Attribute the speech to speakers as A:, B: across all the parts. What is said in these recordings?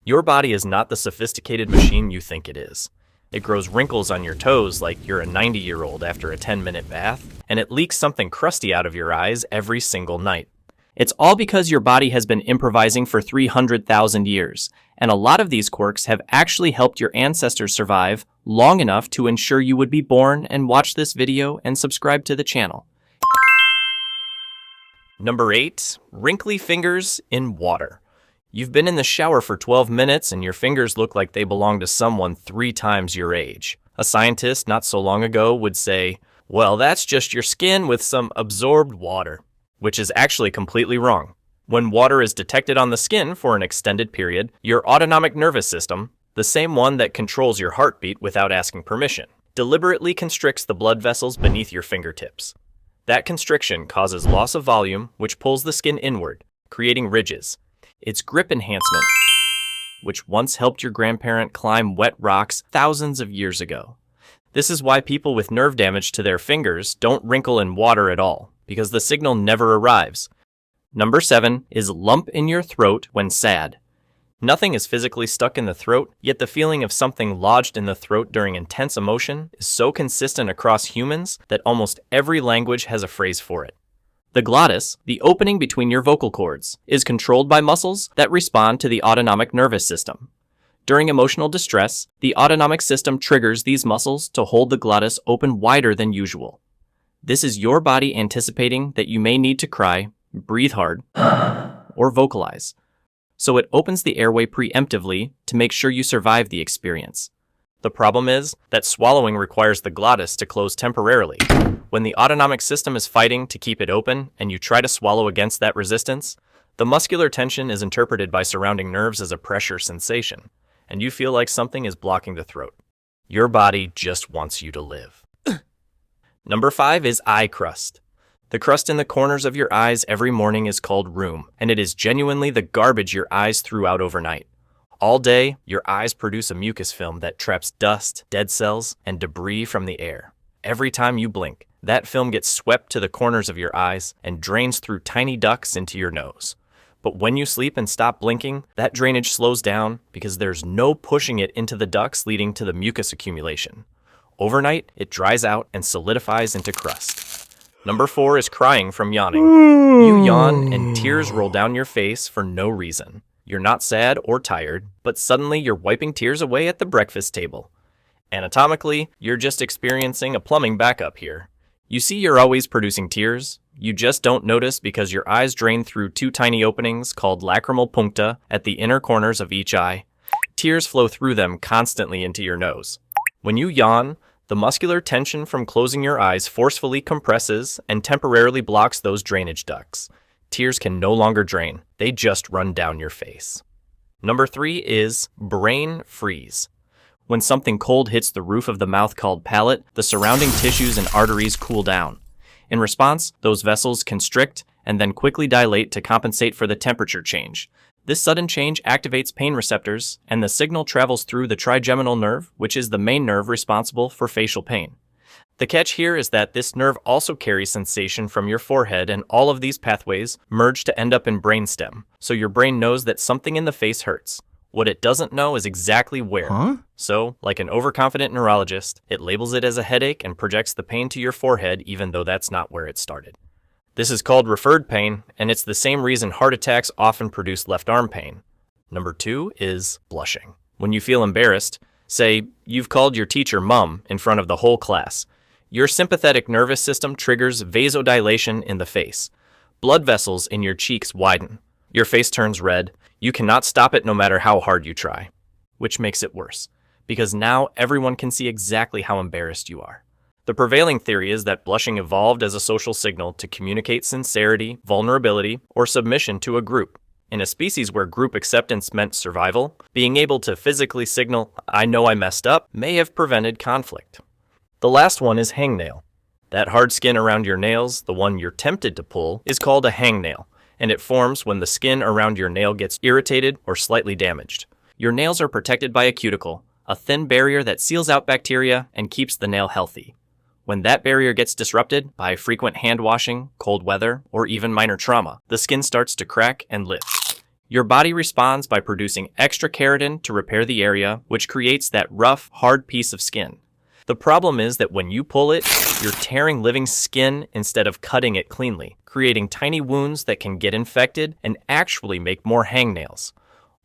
A: Your body is not the sophisticated machine you think it is. It grows wrinkles on your toes like you're a 90-year-old after a 10-minute bath, and it leaks something crusty out of your eyes every single night. It's all because your body has been improvising for 300,000 years, and a lot of these quirks have actually helped your ancestors survive long enough to ensure you would be born and watch this video and subscribe to the channel. Number 8. Wrinkly fingers in water. You've been in the shower for 12 minutes and your fingers look like they belong to someone 3 times your age. A scientist not so long ago would say, well, that's just your skin with some absorbed water, which is actually completely wrong. When water is detected on the skin for an extended period, your autonomic nervous system, the same one that controls your heartbeat without asking permission, deliberately constricts the blood vessels beneath your fingertips. That constriction causes loss of volume, which pulls the skin inward, creating ridges. It's grip enhancement, which once helped your grandparent climb wet rocks thousands of years ago. This is why people with nerve damage to their fingers don't wrinkle in water at all, because the signal never arrives. Number 7 is lump in your throat when sad. Nothing is physically stuck in the throat, yet the feeling of something lodged in the throat during intense emotion is so consistent across humans that almost every language has a phrase for it. The glottis, the opening between your vocal cords, is controlled by muscles that respond to the autonomic nervous system. During emotional distress, the autonomic system triggers these muscles to hold the glottis open wider than usual. This is your body anticipating that you may need to cry, breathe hard, or vocalize. So it opens the airway preemptively to make sure you survive the experience. The problem is that swallowing requires the glottis to close temporarily. When the autonomic system is fighting to keep it open and you try to swallow against that resistance, the muscular tension is interpreted by surrounding nerves as a pressure sensation, and you feel like something is blocking the throat. Your body just wants you to live. Number 5 is eye crust. The crust in the corners of your eyes every morning is called rheum, and it is genuinely the garbage your eyes threw out overnight. All day, your eyes produce a mucus film that traps dust, dead cells, and debris from the air. Every time you blink, that film gets swept to the corners of your eyes and drains through tiny ducts into your nose. But when you sleep and stop blinking, that drainage slows down because there's no pushing it into the ducts, leading to the mucus accumulation. Overnight, it dries out and solidifies into crust. Number 4 is crying from yawning. You yawn and tears roll down your face for no reason. You're not sad or tired, but suddenly you're wiping tears away at the breakfast table. Anatomically, you're just experiencing a plumbing backup here. You see you're always producing tears. You just don't notice because your eyes drain through 2 tiny openings called lacrimal puncta at the inner corners of each eye. Tears flow through them constantly into your nose. When you yawn, the muscular tension from closing your eyes forcefully compresses and temporarily blocks those drainage ducts. Tears can no longer drain. They just run down your face. Number 3 is brain freeze. When something cold hits the roof of the mouth called palate, the surrounding tissues and arteries cool down. In response, those vessels constrict and then quickly dilate to compensate for the temperature change. This sudden change activates pain receptors, and the signal travels through the trigeminal nerve, which is the main nerve responsible for facial pain. The catch here is that this nerve also carries sensation from your forehead, and all of these pathways merge to end up in brainstem, so your brain knows that something in the face hurts. What it doesn't know is exactly where. So, like an overconfident neurologist, it labels it as a headache and projects the pain to your forehead even though that's not where it started. This is called referred pain, and it's the same reason heart attacks often produce left arm pain. Number 2 is blushing. When you feel embarrassed, say you've called your teacher mom in front of the whole class, your sympathetic nervous system triggers vasodilation in the face. Blood vessels in your cheeks widen. Your face turns red. You cannot stop it no matter how hard you try. Which makes it worse, because now everyone can see exactly how embarrassed you are. The prevailing theory is that blushing evolved as a social signal to communicate sincerity, vulnerability, or submission to a group. In a species where group acceptance meant survival, being able to physically signal, "I know I messed up," may have prevented conflict. The last one is hangnail. That hard skin around your nails, the one you're tempted to pull, is called a hangnail, and it forms when the skin around your nail gets irritated or slightly damaged. Your nails are protected by a cuticle, a thin barrier that seals out bacteria and keeps the nail healthy. When that barrier gets disrupted by frequent hand washing, cold weather, or even minor trauma, the skin starts to crack and lift. Your body responds by producing extra keratin to repair the area, which creates that rough, hard piece of skin. The problem is that when you pull it, you're tearing living skin instead of cutting it cleanly, creating tiny wounds that can get infected and actually make more hangnails.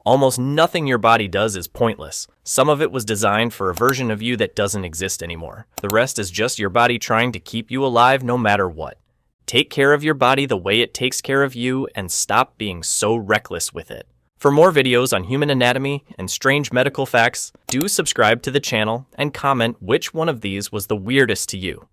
A: Almost nothing your body does is pointless. Some of it was designed for a version of you that doesn't exist anymore. The rest is just your body trying to keep you alive no matter what. Take care of your body the way it takes care of you and stop being so reckless with it. For more videos on human anatomy and strange medical facts, do subscribe to the channel and comment which one of these was the weirdest to you.